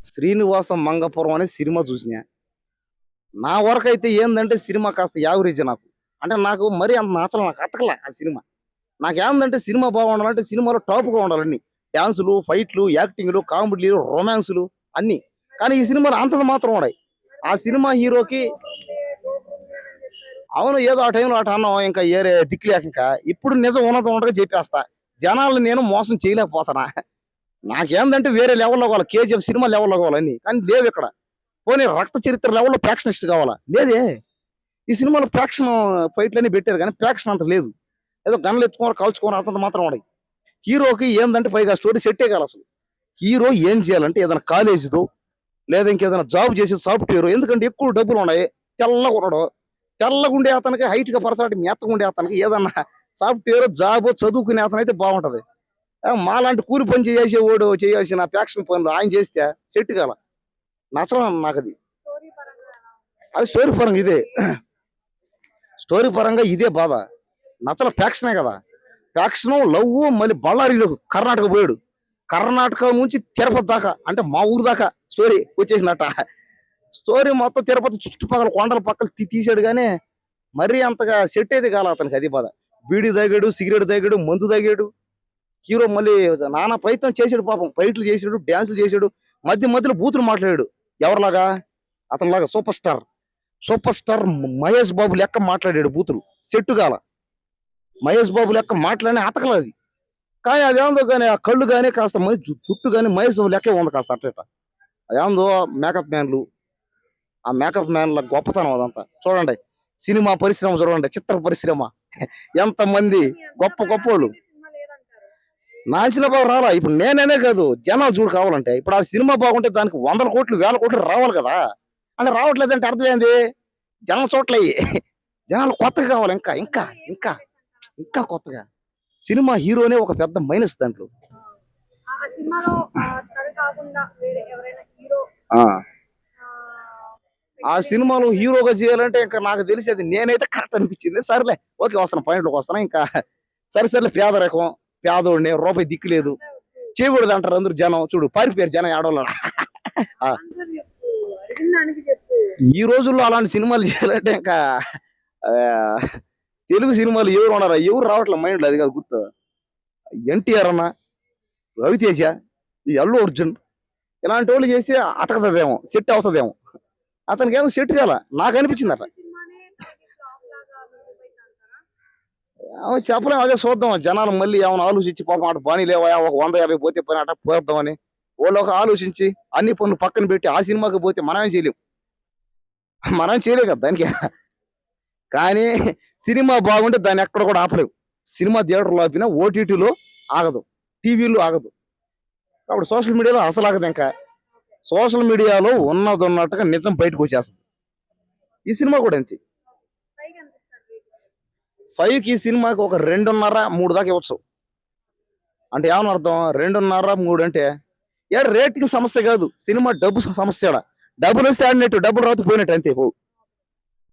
శ్రీనివాసం మంగపురం అనే సినిమా చూసిన. నా వరకు అయితే ఏందంటే సినిమా కాస్త యావరేజ్ నాకు. అంటే నాకు మరీ అంత నచ్చల, నాకు అతకల ఆ సినిమా. నాకేందంటే సినిమా బాగుండాలంటే సినిమాలో టాప్‌గా ఉండాలన్నీ. డాన్సులు, ఫైట్‌లు, యాక్టింగ్‌లు, కామెడీలు, రొమాన్స్‌లు అన్నీ. కానీ ఈ సినిమాలో అంతంత మాత్రం ఉన్నాయి. ఆ సినిమా హీరోకి అవును, ఏదో ఆ టైంలో అట అన్నాం, ఇంకా ఏరే దిక్కు లేక ఇంకా. ఇప్పుడు నిజం ఉన్నది ఉన్నట్టుగా చెప్పేస్తా. జనాల్ని నేను మోసం చేయలేకపోతున్నా. నాకేందంటే వేరే లెవెల్‌లో కావాలి. 'కేజీఎఫ్' సినిమా లెవెల్‌లో కావాలన్నీ. కానీ లేవిక్కడ. పోనీ 'రక్త చరిత్ర' లెవెల్‌లో ఫ్యాక్షనిస్ట్ కావాలా? లేదే. ఈ సినిమాలో ఫ్యాక్షన్ ఫైట్‌లన్నీ పెట్టారు గానీ ఫ్యాక్షన్ అంత లేదు. ఏదో గన్‌లు ఎత్తుకొని, కాల్చుకొని అంతంత మాత్రం ఉన్నాయి. హీరోకి ఏందంటే పైగా స్టోరీ సెట్టే కాదసలు. హీరో ఏం చేయాలంటే ఏదైనా కాలేజీదో లేదా ఇంకేదైనా జాబ్ చేసే సాఫ్ట్‌వేరో, ఎందుకంటే ఎక్కువ డబ్బులున్నాయి. తెల్లగున్నాడు. తెల్లగుండే అతనికి, హైట్‌గా పర్సనాలిటీ మెత్తగుండే అతనికి ఏదన్నా సాఫ్ట్‌వేరో, జాబో చదువుకునే అతనైతే బాగుంటది. మాలాంటి కూలి పని చేసేవాడు చేయాల్సిన ఫ్యాక్షన్ పనులు ఆయన చేస్తే సెట్ కాల. నచ్చడం నాకది. అది స్టోరీ పరంగా ఇదే. స్టోరీ పరంగా ఇదే బాధ. నచ్చల ఫ్యాక్షనే కదా! ఫ్యాక్షను, లవ్వు, మళ్ళీ బళ్ళారిలో కర్ణాటక పోయాడు. కర్ణాటక నుంచి తిరుపతి దాకా, అంటే మా ఊరు దాకా స్టోరీ వచ్చేసిందట. స్టోరీ మొత్తం తిరుపతి చుట్టుపక్కల కొండల పక్కల తీసాడు గానీ, మరీ అంతగా సెట్ అయితే కాల అతనికి, అది బాధ. బీడీ తాగాడు, సిగరెట్ తాగాడు, మందు తాగాడు. హీరో మళ్ళీ నానా ప్రయత్నం చేసాడు పాపం. ఫైట్లు చేసాడు, డాన్సులు చేసాడు. మధ్యలో బూతులు మాట్లాడాడు. ఎవరిలాగా? అతనిలాగా super star. Super star Mahesh Babu లెక్క మాట్లాడాడు బూతులు. సెట్టు కాల. మహేష్ బాబు లెక్క మాట్లాడిన అతకలది. కానీ అదేందో గాని ఆ కళ్ళు గాని కాస్త జుట్టు గాని మహేష్ బాబు లెక్కే ఉంది కాస్త అట్ట ఇట్ట. అదేందో మేకప్ మ్యాన్లు, ఆ మేకప్ మ్యాన్ల గొప్పతనం అదంతా. చూడండి సినిమా పరిశ్రమ చూడండి, చిత్ర పరిశ్రమ ఎంతమంది గొప్ప గొప్పోళ్ళు. నాంచిన బాబు రాలా. ఇప్పుడు నేననే కాదు, జనాలు చూడు కావాలంటే. ఇప్పుడు ఆ సినిమా బాగుంటే దానికి 100 కోట్లు 1000 కోట్లు రావాలి కదా! అంటే రావట్లేదంటే అర్థం ఏంది? జనం చూడట్లయి. జనాలు కొత్తగా కావాలి, ఇంకా ఇంకా ఇంకా ఇంకా కొత్తగా. సినిమా హీరోనే ఒక పెద్ద మైనస్ దాంట్లో. ఆ! ఆ సినిమాలో హీరోగా చేయాలంటే ఇంకా నాకు తెలిసేది నేనైతే కరెక్ట్ అనిపించింది. సర్లే ఓకే, వస్తాను పాయింట్‌లోకి వస్తాను. ఇంకా సర్లే పేదరికం, పేదోడిని, రూపాయి దిక్కు లేదు. చేయకూడదు అంటారు అందరూ జనం. చూడు పారిపోయారు జనం ఏడోళ్ళ. ఆ! ఈ రోజుల్లో అలాంటి సినిమాలు చేయాలంటే ఇంకా ఆహ్, తెలుగు సినిమాలు ఎవరు ఉన్నారా? ఎవరు రావట్లే మైండ్‌లో, అది కాదు గుర్తు. ఎన్టీఆర్ అన్న, రవితేజ, ఈ అల్లు అర్జున్ ఇలాంటోళ్ళు చేస్తే అతకతదేమో, సెట్ అవుతదేమో. అతనికేమో సెట్ కాల. నాకనిపించిందట. చెప్పలేం, అదే చూద్దాం. జనాలు మళ్ళీ ఏమైనా ఆలోచించి పాపం అటు బానీ లేవా ఒక 100, 50 పోతే పని అట పోద్దామని వాళ్ళు ఒక ఆలోచించి అన్ని పనులు పక్కన పెట్టి ఆ సినిమాకి పోతే మనమేం చేయలేం. మనం చేయలేం కదా దానికి. కానీ సినిమా బాగుంటే దాన్ని ఎక్కడ కూడా ఆపలేవు. సినిమా థియేటర్‌లో ఆపినా ఓటీటీలో ఆగదు. టీవీలో ఆగదు. కాబట్టి సోషల్ మీడియాలో అసలు ఆగదు ఇంకా. సోషల్ మీడియాలో ఉన్నదున్నట్టుగా నిజం బయటకొచ్చేస్తది. ఈ సినిమా కూడా అంతే. 5కి ఈ సినిమాకి ఒక 2.5, 3 దాకా ఇవ్వచ్చు. అంటే ఏమని అర్థం? 2.5, 3 అంటే రేటింగ్ సమస్య కాదు. సినిమా డబ్బు సమస్య ఈడ. డబ్బులొస్తే ఆడినట్టు, డబ్బులు రాకపోతే పోయినట్టు అంతే.